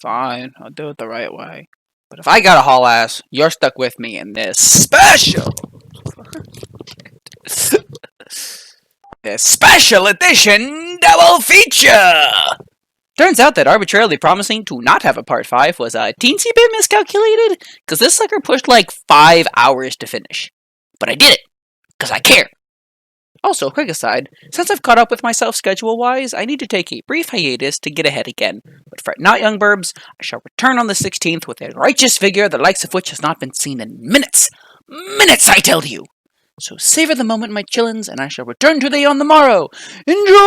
Fine, I'll do it the right way. But if I gotta haul ass, you're stuck with me in this special... this special edition double feature! Turns out that arbitrarily promising to not have a part 5 was a teensy bit miscalculated, because this sucker pushed like 5 hours to finish. But I did it, because I care. Also, quick aside, since I've caught up with myself schedule-wise, I need to take a brief hiatus to get ahead again. But fret not, young burbs, I shall return on the 16th with a righteous vigor the likes of which has not been seen in minutes. Minutes, I tell you! So savor the moment, my chillins, and I shall return to thee on the morrow. Enjoy!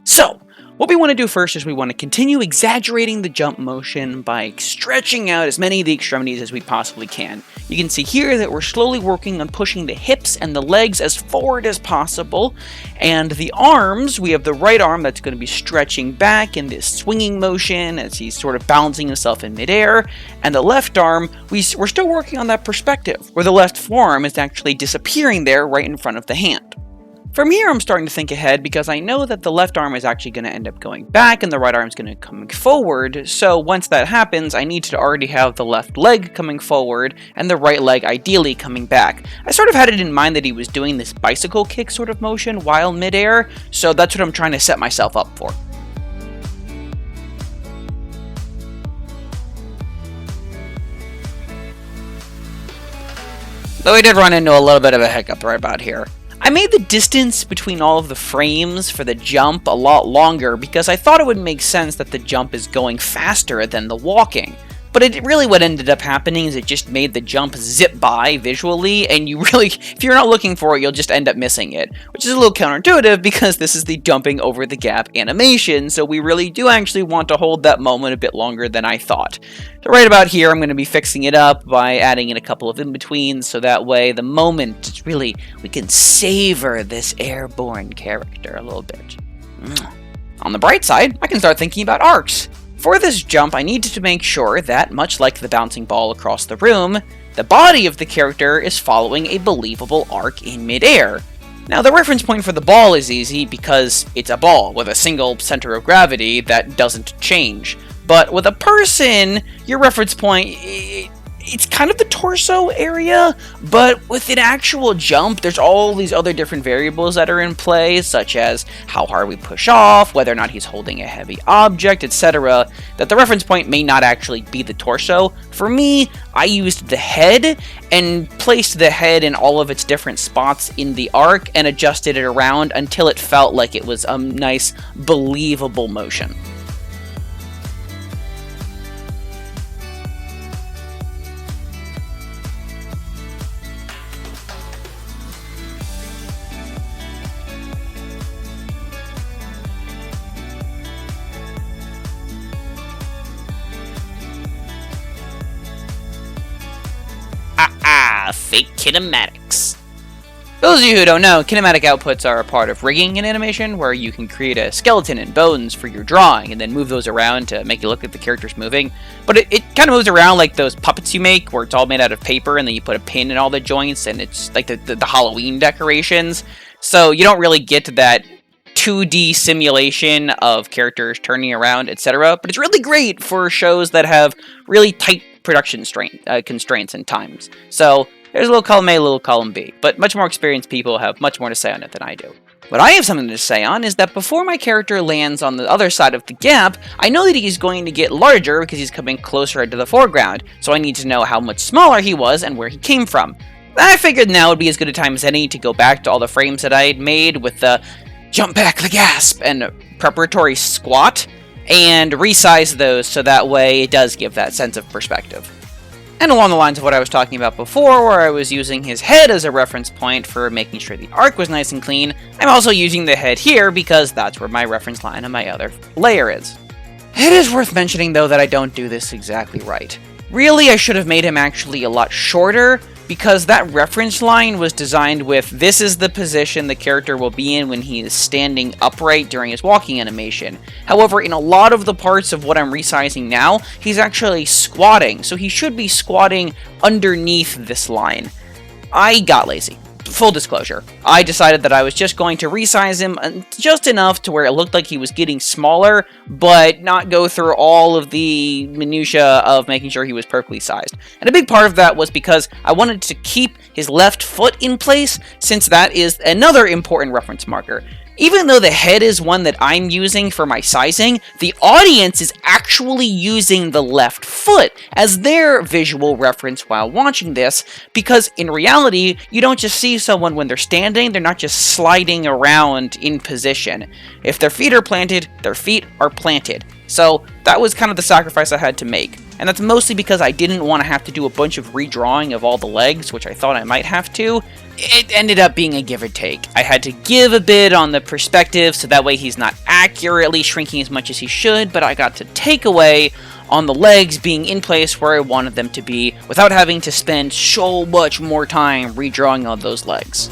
So, what we want to do first is we want to continue exaggerating the jump motion by stretching out as many of the extremities as we possibly can. You can see here that we're slowly working on pushing the hips and the legs as forward as possible, and the arms, we have the right arm that's going to be stretching back in this swinging motion as he's sort of balancing himself in midair, and the left arm, we're still working on that perspective, where the left forearm is actually disappearing there right in front of the hand. From here, I'm starting to think ahead because I know that the left arm is actually going to end up going back and the right arm is going to come forward, so once that happens, I need to already have the left leg coming forward and the right leg ideally coming back. I sort of had it in mind that he was doing this bicycle kick sort of motion while midair, so that's what I'm trying to set myself up for. Though I did run into a little bit of a hiccup right about here. I made the distance between all of the frames for the jump a lot longer because I thought it would make sense that the jump is going faster than the walking. But what ended up happening is it just made the jump zip by visually, and if you're not looking for it, you'll just end up missing it. Which is a little counterintuitive because this is the jumping over the gap animation, so we really do actually want to hold that moment a bit longer than I thought. So right about here, I'm going to be fixing it up by adding in a couple of in-betweens, so that way the moment, we can savor this airborne character a little bit. On the bright side, I can start thinking about arcs. For this jump, I need to make sure that, much like the bouncing ball across the room, the body of the character is following a believable arc in midair. Now, the reference point for the ball is easy because it's a ball with a single center of gravity that doesn't change. But with a person, your reference point, it's kind of the torso area, but with an actual jump, there's all these other different variables that are in play, such as how hard we push off, whether or not he's holding a heavy object, etc., that the reference point may not actually be the torso. For me, I used the head and placed the head in all of its different spots in the arc and adjusted it around until it felt like it was a nice, believable motion. Fake kinematics. Those of you who don't know, kinematic outputs are a part of rigging in animation, where you can create a skeleton and bones for your drawing, and then move those around to make it look like the character's moving. But it kind of moves around like those puppets you make, where it's all made out of paper, and then you put a pin in all the joints, and it's like the Halloween decorations. So you don't really get to that 2D simulation of characters turning around, etc. But it's really great for shows that have really tight production constraints and times. So there's a little column A, a little column B, but much more experienced people have much more to say on it than I do. What I have something to say on is that before my character lands on the other side of the gap, I know that he's going to get larger because he's coming closer into the foreground, so I need to know how much smaller he was and where he came from. I figured now would be as good a time as any to go back to all the frames that I had made with the jump back the gasp and preparatory squat, and resize those so that way it does give that sense of perspective. And along the lines of what I was talking about before, where I was using his head as a reference point for making sure the arc was nice and clean, I'm also using the head here because that's where my reference line on my other layer is. It is worth mentioning, though, that I don't do this exactly right. Really, I should have made him actually a lot shorter, because that reference line was designed with, this is the position the character will be in when he is standing upright during his walking animation. However, in a lot of the parts of what I'm resizing now, he's actually squatting, so he should be squatting underneath this line. I got lazy. full disclosure, I decided that I was just going to resize him just enough to where it looked like he was getting smaller, but not go through all of the minutia of making sure he was perfectly sized. And a big part of that was because I wanted to keep his left foot in place, since that is another important reference marker. Even though the head is one that I'm using for my sizing, the audience is actually using the left foot as their visual reference while watching this, because in reality, you don't just see someone when they're standing, they're not just sliding around in position. If their feet are planted, their feet are planted. So that was kind of the sacrifice I had to make. And that's mostly because I didn't want to have to do a bunch of redrawing of all the legs, which I thought I might have to. It ended up being a give or take. I had to give a bit on the perspective, so that way he's not accurately shrinking as much as he should, but I got to take away on the legs being in place where I wanted them to be, without having to spend so much more time redrawing on those legs.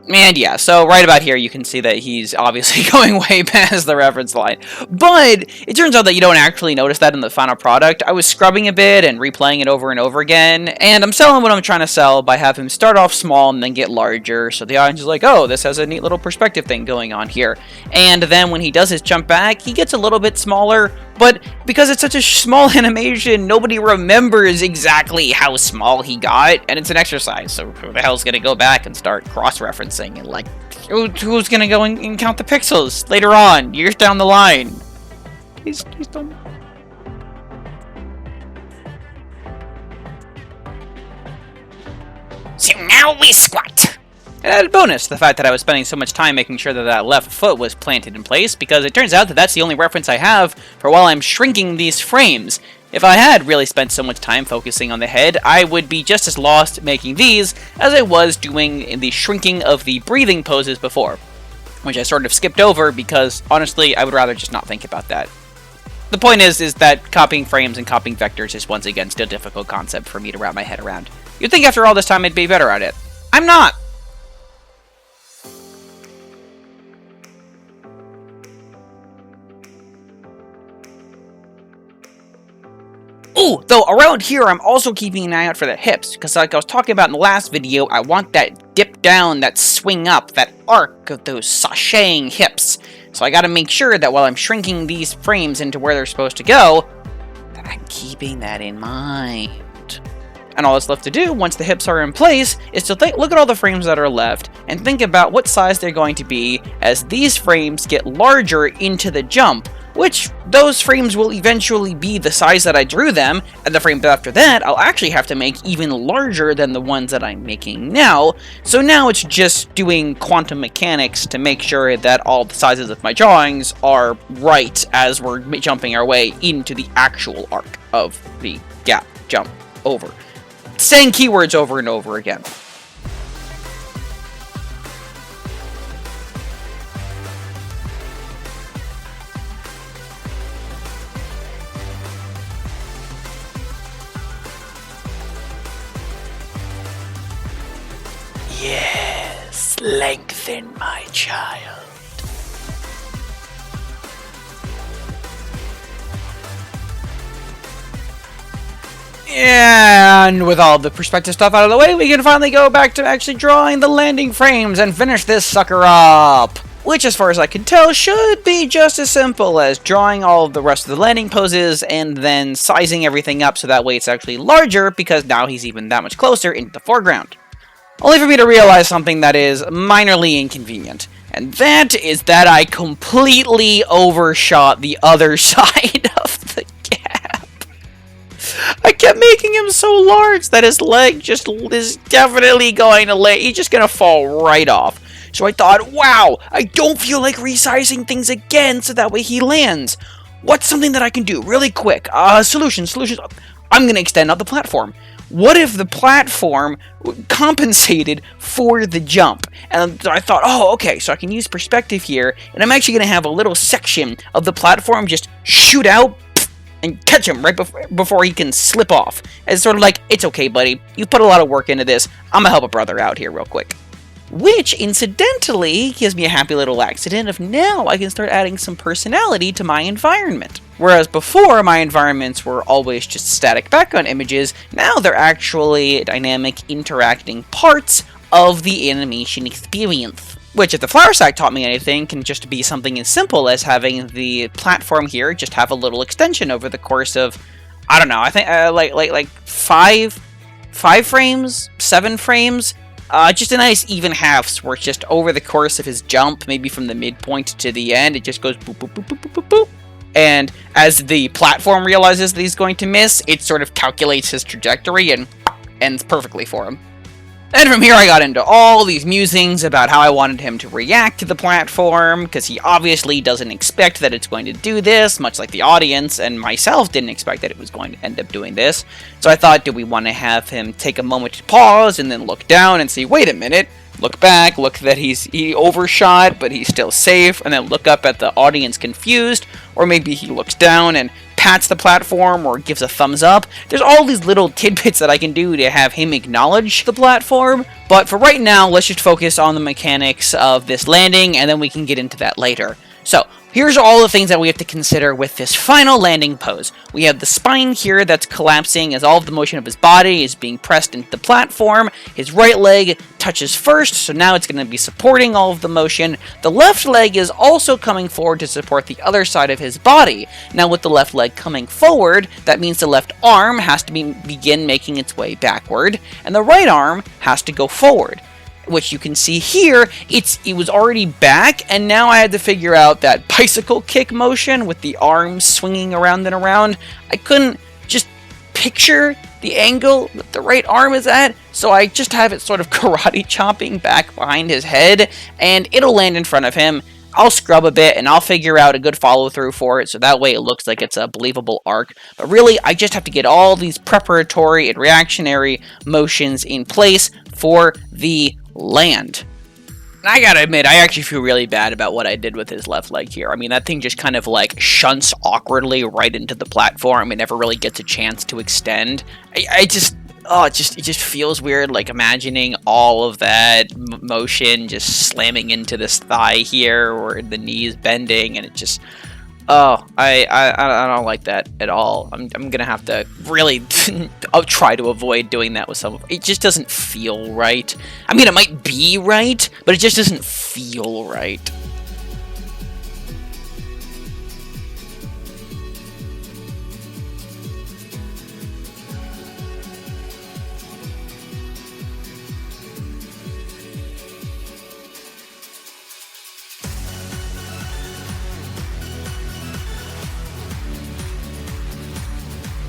And yeah, so right about here you can see that he's obviously going way past the reference line. But it turns out that you don't actually notice that in the final product. I was scrubbing a bit and replaying it over and over again, and I'm selling what I'm trying to sell by having him start off small and then get larger, so the audience is like, oh, this has a neat little perspective thing going on here. And then when he does his jump back, he gets a little bit smaller, but because it's such a small animation, nobody remembers exactly how small he got, and it's an exercise, so who the hell's gonna go back and start cross-referencing and, like, who's gonna go and count the pixels later on, years down the line? Please don't. So now we squat! An added bonus, the fact that I was spending so much time making sure that that left foot was planted in place, because it turns out that that's the only reference I have for while I'm shrinking these frames. If I had really spent so much time focusing on the head, I would be just as lost making these as I was doing in the shrinking of the breathing poses before, which I sort of skipped over because, honestly, I would rather just not think about that. The point is that copying frames and copying vectors is once again still a difficult concept for me to wrap my head around. You'd think after all this time I'd be better at it. I'm not! Ooh, though around here I'm also keeping an eye out for the hips, because like I was talking about in the last video, I want that dip down, that swing up, that arc of those sashaying hips. So I gotta make sure that while I'm shrinking these frames into where they're supposed to go, that I'm keeping that in mind. And all that's left to do, once the hips are in place, is to look at all the frames that are left, and think about what size they're going to be as these frames get larger into the jump, which those frames will eventually be the size that I drew them, and the frames after that I'll actually have to make even larger than the ones that I'm making now, so now it's just doing quantum mechanics to make sure that all the sizes of my drawings are right as we're jumping our way into the actual arc of the gap jump over. Saying keywords over and over again. Yes, lengthen my child. And with all the perspective stuff out of the way, we can finally go back to actually drawing the landing frames and finish this sucker up. Which, as far as I can tell, should be just as simple as drawing all of the rest of the landing poses and then sizing everything up so that way it's actually larger, because now he's even that much closer into the foreground. Only for me to realize something that is minorly inconvenient, and that is that I completely overshot the other side of the gap. I kept making him so large that his leg just is definitely going to he's just going to fall right off. So I thought, wow, I don't feel like resizing things again so that way he lands. what's something that I can do really quick? Solutions. I'm going to extend out the platform. What if the platform compensated for the jump? And I thought, oh, okay, so I can use perspective here, and I'm actually going to have a little section of the platform just shoot out and catch him right before he can slip off. It's sort of like, it's okay, buddy. You put a lot of work into this. I'm going to help a brother out here real quick. Which, incidentally, gives me a happy little accident of now I can start adding some personality to my environment. Whereas before, my environments were always just static background images, now they're actually dynamic, interacting parts of the animation experience. Which, if the flower sack taught me anything, can just be something as simple as having the platform here just have a little extension over the course of, I don't know, I think like 5 frames, 7 frames. Just a nice even halves where it's just over the course of his jump, maybe from the midpoint to the end, it just goes boop, boop, boop, boop, boop, boop, boop. And as the platform realizes that he's going to miss, it sort of calculates his trajectory and ends perfectly for him. And from here I got into all these musings about how I wanted him to react to the platform, because he obviously doesn't expect that it's going to do this, much like the audience and myself didn't expect that it was going to end up doing this. So I thought, do we want to have him take a moment to pause and then look down and see, wait a minute, look back, look that he overshot, but he's still safe, and then look up at the audience confused, or maybe he looks down and pats the platform or gives a thumbs up. There's all these little tidbits that I can do to have him acknowledge the platform, but for right now, let's just focus on the mechanics of this landing, and then we can get into that later. So, here's all the things that we have to consider with this final landing pose. We have the spine here that's collapsing as all of the motion of his body is being pressed into the platform. His right leg touches first, so now it's going to be supporting all of the motion. The left leg is also coming forward to support the other side of his body. Now with the left leg coming forward, that means the left arm has to begin making its way backward, and the right arm has to go forward. Which you can see here, it was already back, and now I had to figure out that bicycle kick motion with the arms swinging around and around. I couldn't just picture the angle that the right arm is at, so I just have it sort of karate chopping back behind his head, and it'll land in front of him. I'll scrub a bit, and I'll figure out a good follow-through for it, so that way it looks like it's a believable arc. But really, I just have to get all these preparatory and reactionary motions in place for the land. And I gotta admit, I actually feel really bad about what I did with his left leg here. I mean, that thing just kind of like shunts awkwardly right into the platform. It never really gets a chance to extend. It just feels weird, like imagining all of that motion just slamming into this thigh here, or the knees bending, and it just, I don't like that at all. I'm gonna have to really I'll try to avoid doing that with some. It just doesn't feel right. I mean, it might be right, but it just doesn't feel right.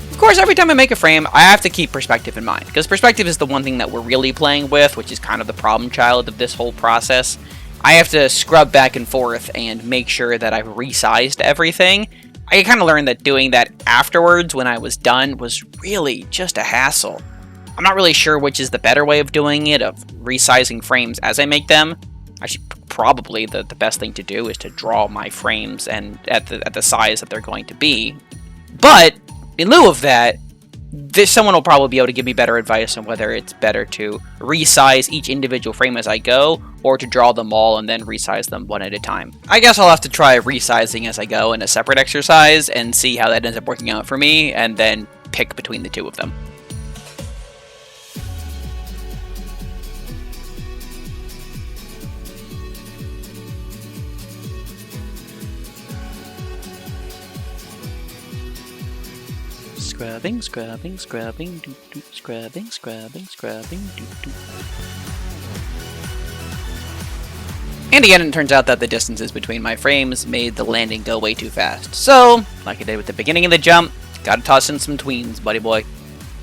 Of course, every time I make a frame, I have to keep perspective in mind, because perspective is the one thing that we're really playing with, which is kind of the problem child of this whole process. I have to scrub back and forth and make sure that I've resized everything. I kind of learned that doing that afterwards, when I was done, was really just a hassle. I'm not really sure which is the better way of doing it, of resizing frames as I make them. Actually, probably the best thing to do is to draw my frames and at the size that they're going to be. But in lieu of that, someone will probably be able to give me better advice on whether it's better to resize each individual frame as I go, or to draw them all and then resize them one at a time. I guess I'll have to try resizing as I go in a separate exercise and see how that ends up working out for me, and then pick between the two of them. Scrubbing, scrubbing, scrubbing, doo-doo, scrubbing, scrubbing, scrubbing, doo-doo. And again, it turns out that the distances between my frames made the landing go way too fast. So, like I did with the beginning of the jump, gotta toss in some tweens, buddy boy.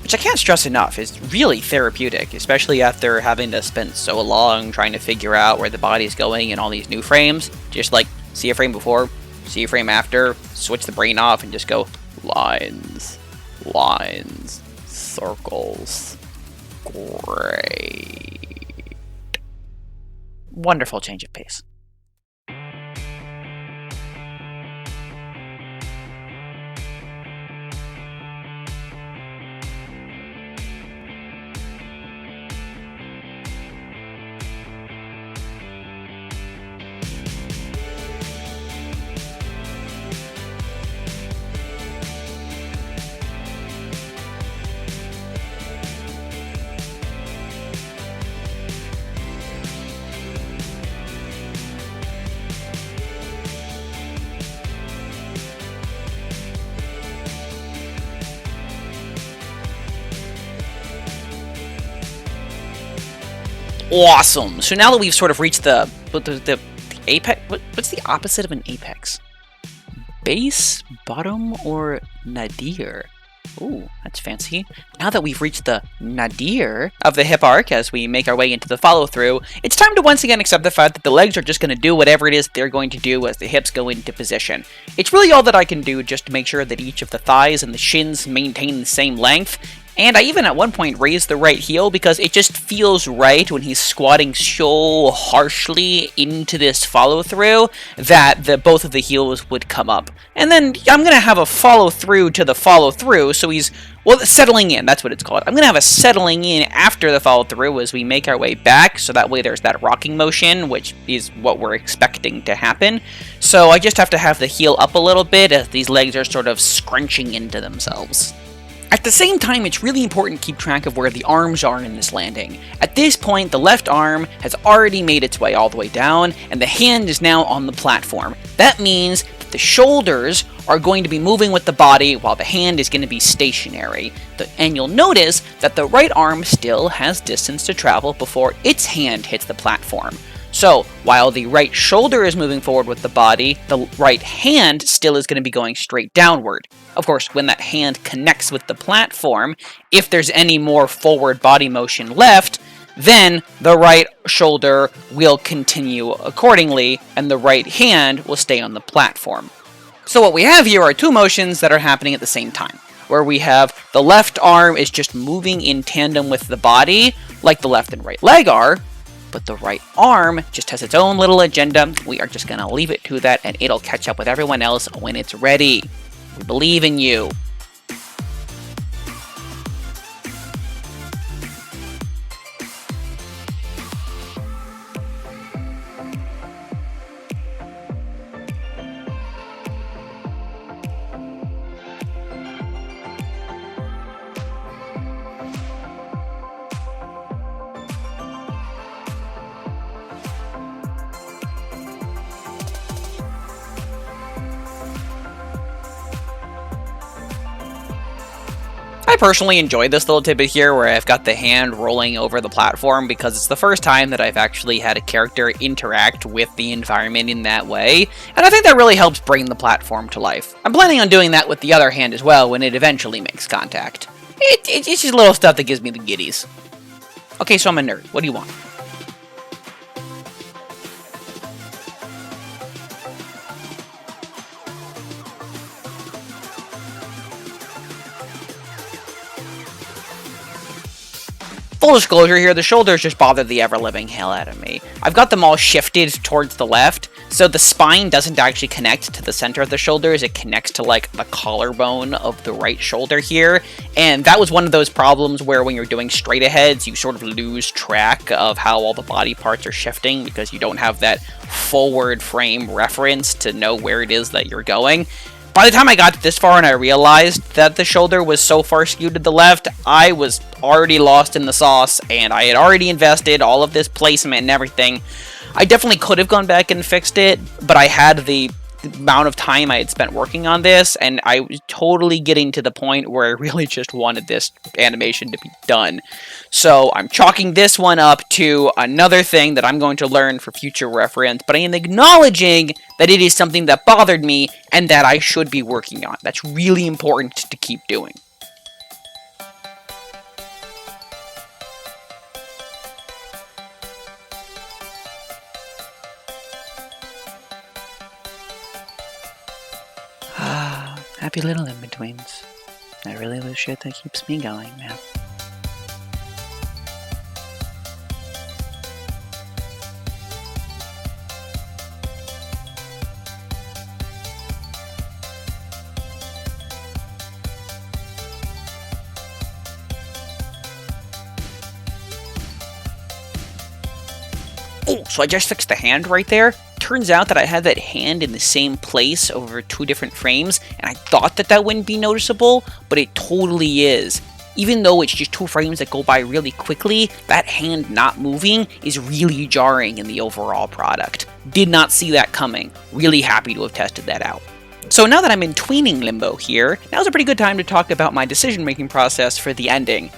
Which I can't stress enough is really therapeutic, especially after having to spend so long trying to figure out where the body's going in all these new frames. Just like, see a frame before, See a frame after, switch the brain off, and just go lines, lines, circles. Great. Wonderful change of pace. Awesome. So now that we've sort of reached the apex, what's the opposite of an apex? Base, bottom, or nadir? Ooh, that's fancy. Now that we've reached the nadir of the hip arc as we make our way into the follow-through, it's time to once again accept the fact that the legs are just going to do whatever it is they're going to do as the hips go into position. It's really all that I can do just to make sure that each of the thighs and the shins maintain the same length. And I even at one point raised the right heel because it just feels right when he's squatting so harshly into this follow-through that both of the heels would come up. And then I'm going to have a follow-through to the follow-through, so he's, well, settling in, that's what it's called. I'm going to have a settling in after the follow-through as we make our way back, so that way there's that rocking motion, which is what we're expecting to happen. So I just have to have the heel up a little bit as these legs are sort of scrunching into themselves. At the same time, it's really important to keep track of where the arms are in this landing. At this point, the left arm has already made its way all the way down, and the hand is now on the platform. That means that the shoulders are going to be moving with the body while the hand is going to be stationary. And you'll notice that the right arm still has distance to travel before its hand hits the platform. So, while the right shoulder is moving forward with the body, the right hand still is going to be going straight downward. Of course, when that hand connects with the platform, if there's any more forward body motion left, then the right shoulder will continue accordingly, and the right hand will stay on the platform. So what we have here are two motions that are happening at the same time, where we have the left arm is just moving in tandem with the body, like the left and right leg are, but the right arm just has its own little agenda. We are just going to leave it to that, and it'll catch up with everyone else when it's ready. We believe in you. I personally enjoyed this little tidbit here where I've got the hand rolling over the platform because it's the first time that I've actually had a character interact with the environment in that way, and I think that really helps bring the platform to life. I'm planning on doing that with the other hand as well when it eventually makes contact. It's just little stuff that gives me the giddies. Okay, so I'm a nerd. What do you want? Full disclosure here, the shoulders just bother the ever-living hell out of me. I've got them all shifted towards the left, so the spine doesn't actually connect to the center of the shoulders, it connects to, like, the collarbone of the right shoulder here, and that was one of those problems where when you're doing straight aheads, you sort of lose track of how all the body parts are shifting because you don't have that forward frame reference to know where it is that you're going. By the time I got this far and I realized that the shoulder was so far skewed to the left, I was already lost in the sauce, and I had already invested all of this placement and everything. I definitely could have gone back and fixed it, but I had the amount of time I had spent working on this, and I was totally getting to the point where I really just wanted this animation to be done. So I'm chalking this one up to another thing that I'm going to learn for future reference, but I am acknowledging that it is something that bothered me and that I should be working on. That's really important to keep doing. Happy little in-betweens. I really lose shit that keeps me going, man. Oh, so I just fixed the hand right there. Turns out that I had that hand in the same place over 2 different frames, and I thought that that wouldn't be noticeable, but it totally is. Even though it's just 2 frames that go by really quickly, that hand not moving is really jarring in the overall product. Did not see that coming. Really happy to have tested that out. So now that I'm in tweening limbo here, now's a pretty good time to talk about my decision-making process for the ending.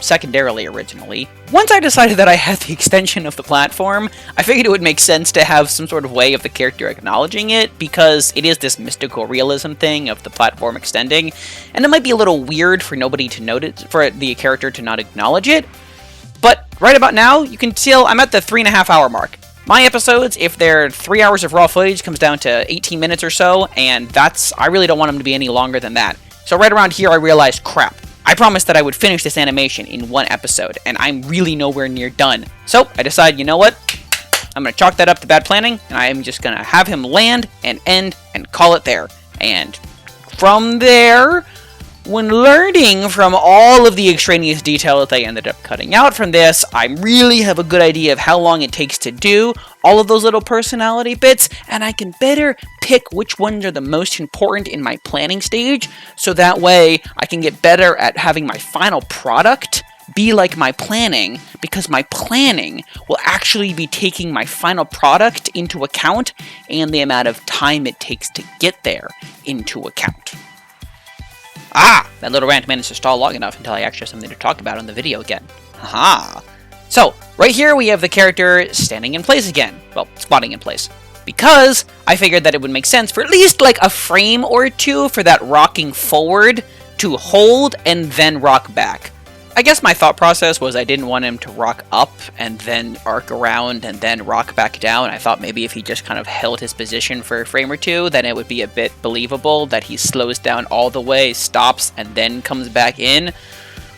Secondarily originally, once I decided that I had the extension of the platform, I figured it would make sense to have some sort of way of the character acknowledging it, because it is this mystical realism thing of the platform extending, and it might be a little weird for nobody to notice, for the character to not acknowledge it. But right about now, you can tell I'm at the 3.5 hour mark. My episodes, if they're 3 hours of raw footage, comes down to 18 minutes or so, and I really don't want them to be any longer than that. So right around here I realized, crap, I promised that I would finish this animation in 1 episode, and I'm really nowhere near done. So I decided, you know what? I'm going to chalk that up to bad planning, and I am just going to have him land and end and call it there. And from there, when learning from all of the extraneous detail that they ended up cutting out from this, I really have a good idea of how long it takes to do all of those little personality bits, and I can better pick which ones are the most important in my planning stage, so that way I can get better at having my final product be like my planning, because my planning will actually be taking my final product into account and the amount of time it takes to get there into account. That little rant managed to stall long enough until I actually have something to talk about on the video again. Haha. So, right here we have the character standing in place again. Well, spotting in place. Because I figured that it would make sense for at least like a frame or 2 for that rocking forward to hold and then rock back. I guess my thought process was I didn't want him to rock up and then arc around and then rock back down. I thought maybe if he just kind of held his position for a frame or 2, then it would be a bit believable that he slows down all the way, stops, and then comes back in.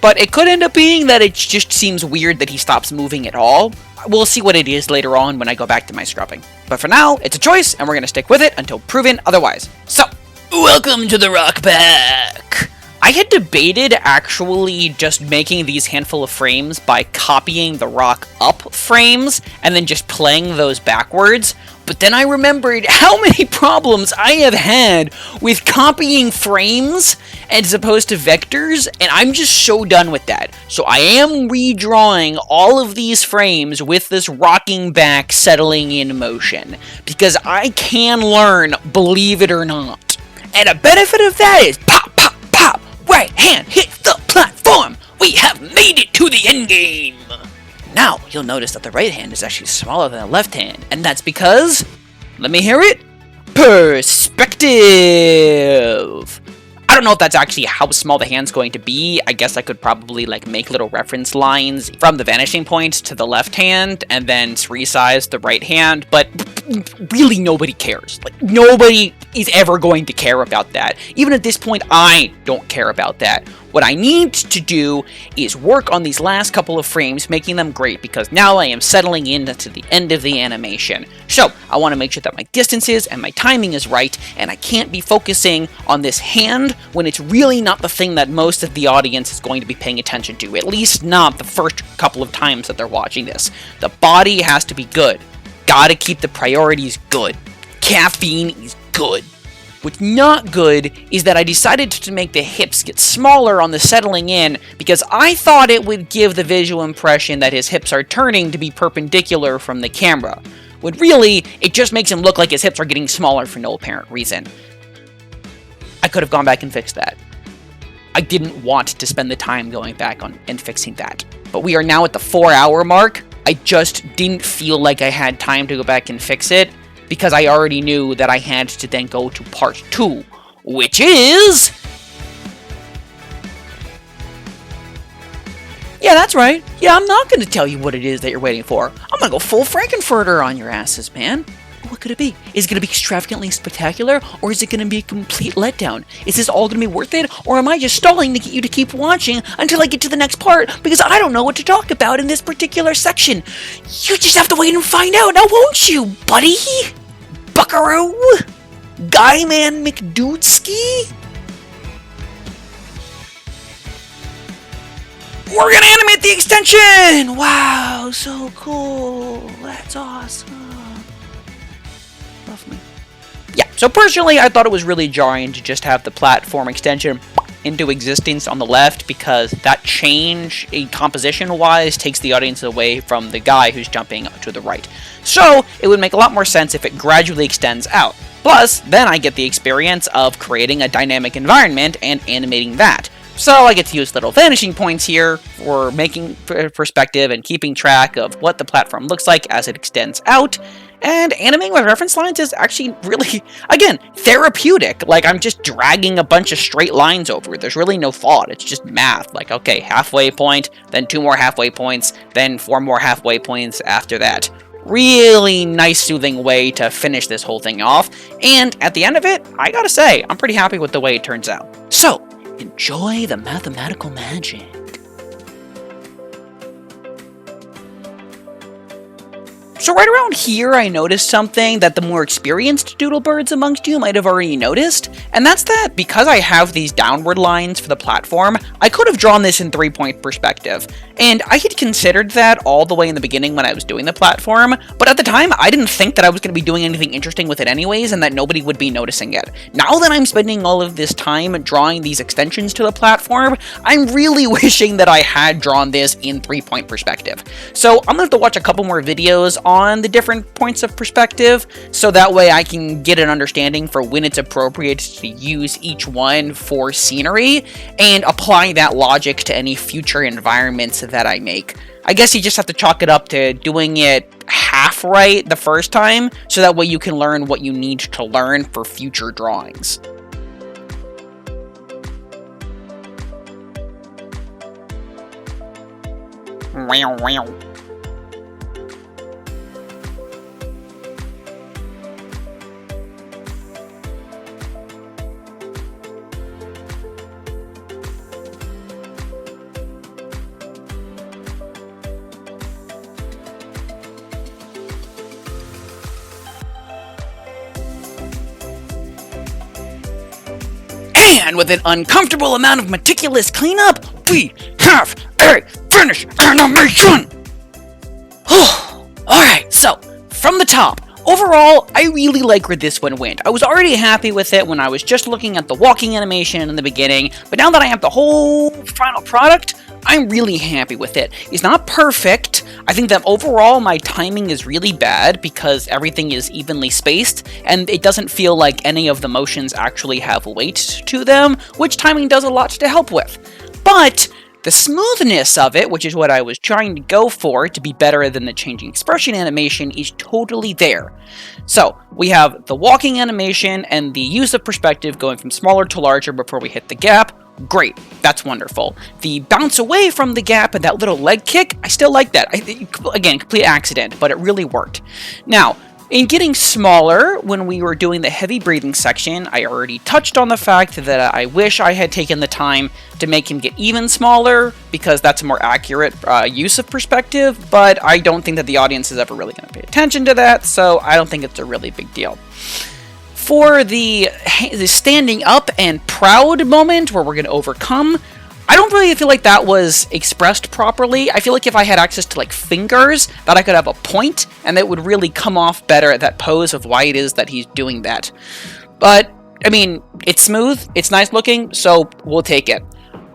But it could end up being that it just seems weird that he stops moving at all. We'll see what it is later on when I go back to my scrubbing. But for now, it's a choice, and we're going to stick with it until proven otherwise. So, welcome to the rock back! I had debated actually just making these handful of frames by copying the rock up frames and then just playing those backwards, but then I remembered how many problems I have had with copying frames as opposed to vectors, and I'm just so done with that. So I am redrawing all of these frames with this rocking back settling in motion, because I can learn, believe it or not. And a benefit of that is pop, pop, pop, right hand hit the platform! We have made it to the end game! Now, you'll notice that the right hand is actually smaller than the left hand, and that's because, let me hear it, perspective! I don't know if that's actually how small the hand's going to be. I guess I could probably make little reference lines from the vanishing point to the left hand and then resize the right hand, but really nobody cares. Nobody is ever going to care about that. Even at this point, I don't care about that. What I need to do is work on these last couple of frames, making them great, because now I am settling into the end of the animation. So, I want to make sure that my distances and my timing is right, and I can't be focusing on this hand when it's really not the thing that most of the audience is going to be paying attention to, at least not the first couple of times that they're watching this. The body has to be good. Gotta keep the priorities good. Caffeine is good. What's not good is that I decided to make the hips get smaller on the settling in because I thought it would give the visual impression that his hips are turning to be perpendicular from the camera, when really, it just makes him look like his hips are getting smaller for no apparent reason. I could have gone back and fixed that. I didn't want to spend the time going back on and fixing that. But we are now at the 4-hour mark. I just didn't feel like I had time to go back and fix it, because I already knew that I had to then go to part 2, which is... Yeah, that's right. Yeah, I'm not going to tell you what it is that you're waiting for. I'm going to go full Frankenfurter on your asses, man. what could it be? Is it going to be extravagantly spectacular, or is it going to be a complete letdown? Is this all going to be worth it, or am I just stalling to get you to keep watching until I get to the next part, because I don't know what to talk about in this particular section? You just have to wait and find out, now won't you, buddy? Buckaroo? Guyman McDoodski? We're gonna animate the extension! Wow, so cool. That's awesome. Love me. Yeah, so personally, I thought it was really jarring to just have the platform extension into existence on the left, because that change, composition-wise, takes the audience away from the guy who's jumping to the right. So, it would make a lot more sense if it gradually extends out. Plus, then I get the experience of creating a dynamic environment and animating that. So I get to use little vanishing points here for making perspective and keeping track of what the platform looks like as it extends out. And animating with reference lines is actually really, again, therapeutic. Like, I'm just dragging a bunch of straight lines over. There's really no thought. It's just math. Like, okay, halfway point, then 2 more halfway points, then 4 more halfway points after that. Really nice, soothing way to finish this whole thing off. And at the end of it, I gotta say, I'm pretty happy with the way it turns out. So, enjoy the mathematical magic. So right around here, I noticed something that the more experienced doodlebirds amongst you might have already noticed, and that's that because I have these downward lines for the platform, I could have drawn this in 3-point perspective. And I had considered that all the way in the beginning when I was doing the platform, but at the time, I didn't think that I was going to be doing anything interesting with it anyways, and that nobody would be noticing it. Now that I'm spending all of this time drawing these extensions to the platform, I'm really wishing that I had drawn this in 3-point perspective. So I'm going to have to watch a couple more videos on the different points of perspective, so that way I can get an understanding for when it's appropriate to use each one for scenery, and apply that logic to any future environments that I make. I guess you just have to chalk it up to doing it half right the first time, so that way you can learn what you need to learn for future drawings. Wow, wow. And with an uncomfortable amount of meticulous cleanup, we have a finished animation! Alright, so, from the top, overall, I really like where this one went. I was already happy with it when I was just looking at the walking animation in the beginning, but now that I have the whole final product, I'm really happy with it. It's not perfect. I think that overall my timing is really bad because everything is evenly spaced, and it doesn't feel like any of the motions actually have weight to them, which timing does a lot to help with. But the smoothness of it, which is what I was trying to go for to be better than the changing expression animation, is totally there. So, we have the walking animation and the use of perspective going from smaller to larger before we hit the gap. Great, that's wonderful. The bounce away from the gap and that little leg kick, I still like that. Again, complete accident, but it really worked. Now, in getting smaller, when we were doing the heavy breathing section, I already touched on the fact that I wish I had taken the time to make him get even smaller, because that's a more accurate use of perspective, but I don't think that the audience is ever really going to pay attention to that, so I don't think it's a really big deal. For the standing up and proud moment where we're going to overcome, I don't really feel like that was expressed properly. I feel like if I had access to like fingers, that I could have a point, and that would really come off better at that pose of why it is that he's doing that. But, I mean, it's smooth, it's nice looking, so we'll take it.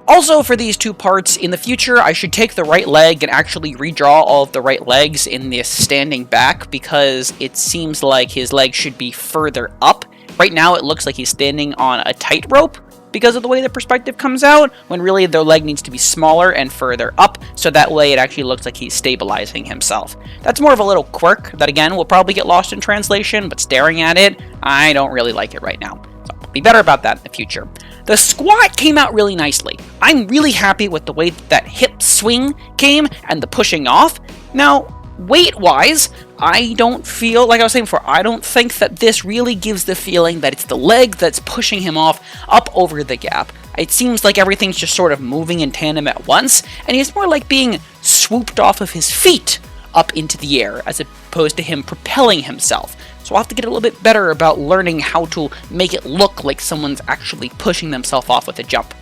Also, for these two parts, in the future, I should take the right leg and actually redraw all of the right legs in this standing back, because it seems like his leg should be further up. Right now, it looks like he's standing on a tightrope because of the way the perspective comes out, when really the leg needs to be smaller and further up, so that way it actually looks like he's stabilizing himself. That's more of a little quirk that, again, will probably get lost in translation, but staring at it, I don't really like it right now. So, be better about that in the future. The squat came out really nicely. I'm really happy with the way that hip swing came and the pushing off. Now, weight-wise, I don't feel, like I was saying before, I don't think that this really gives the feeling that it's the leg that's pushing him off up over the gap. It seems like everything's just sort of moving in tandem at once, and he's more like being swooped off of his feet up into the air, as opposed to him propelling himself. So I'll have to get a little bit better about learning how to make it look like someone's actually pushing themselves off with a jump.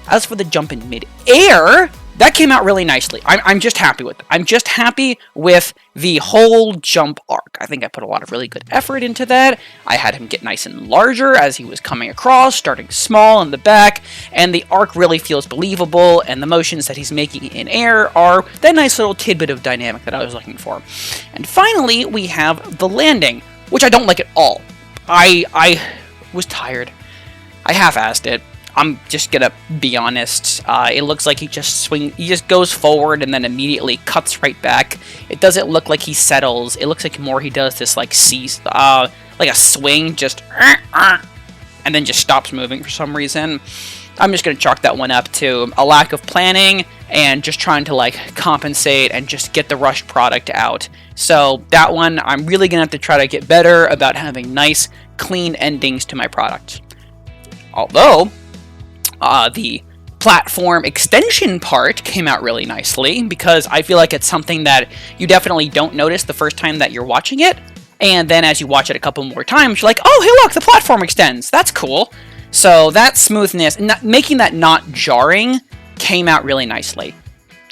As for the jump in mid-air, that came out really nicely. I'm just happy with it. I'm just happy with the whole jump arc. I think I put a lot of really good effort into that. I had him get nice and larger as he was coming across, starting small in the back, and the arc really feels believable, and the motions that he's making in air are that nice little tidbit of dynamic that I was looking for. And finally, we have the landing, which I don't like at all. I was tired. I half-assed it. I'm just gonna be honest. It looks like he just goes forward and then immediately cuts right back. It doesn't look like he settles. It looks like more he does this like like a swing, just and then just stops moving for some reason. I'm just gonna chalk that one up to a lack of planning and just trying to like compensate and just get the rushed product out. So that one, I'm really gonna have to try to get better about having nice, clean endings to my products. Although the platform extension part came out really nicely, because I feel like it's something that you definitely don't notice the first time that you're watching it, and then as you watch it a couple more times, you're like, oh, hey look, the platform extends, that's cool. So that smoothness, and making that not jarring, came out really nicely.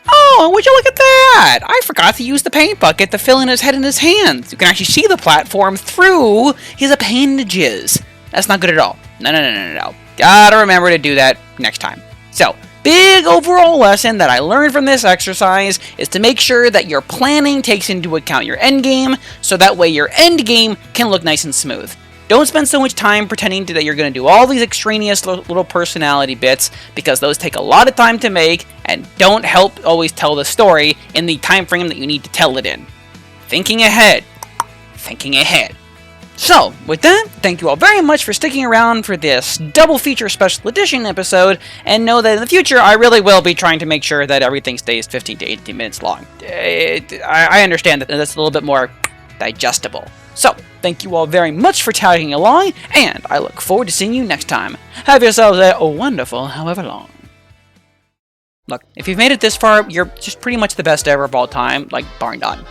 Oh, would you look at that? I forgot to use the paint bucket to fill in his head and his hands. You can actually see the platform through his appendages. That's not good at all. No. Gotta remember to do that next time. So, big overall lesson that I learned from this exercise is to make sure that your planning takes into account your end game, so that way your end game can look nice and smooth. Don't spend so much time pretending that you're going to do all these extraneous little personality bits, because those take a lot of time to make and don't help always tell the story in the time frame that you need to tell it in. Thinking ahead. So, with that, thank you all very much for sticking around for this double feature special edition episode, and know that in the future I really will be trying to make sure that everything stays 15 to 18 minutes long. I understand that that's a little bit more digestible. So, thank you all very much for tagging along, and I look forward to seeing you next time. Have yourselves a wonderful however long. Look, if you've made it this far, you're just pretty much the best ever of all time, like, bar none.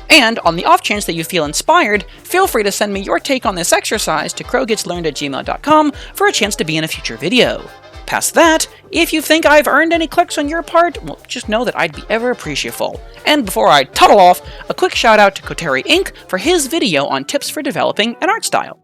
And, on the off chance that you feel inspired, feel free to send me your take on this exercise to crowgetslearned@gmail.com for a chance to be in a future video. Past that, if you think I've earned any clicks on your part, well, just know that I'd be ever appreciative. And before I toddle off, a quick shout out to Koteri Inc. for his video on tips for developing an art style.